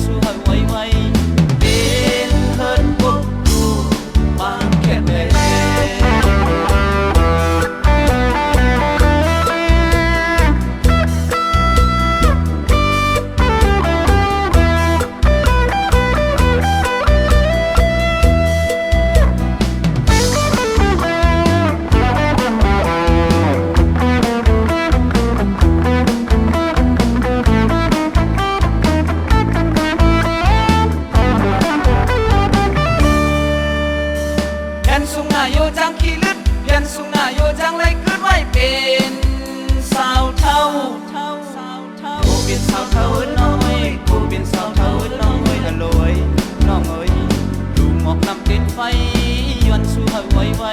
สู้ให้ไวไวเป็นเฮิร์นกุ๊กดูบางแค่ไหนสุงาโยจังขี้ลึกเพียนสุงาโยจังเลยขึ้นไว้เป็นสาวเท่ากูเป็นสาวเท่าน้อยกูเป็นสาวเท่าน้อยละลอยน้องเอ้ยดูหมอกนำเป็นไฟย้อนสู้ให้ไว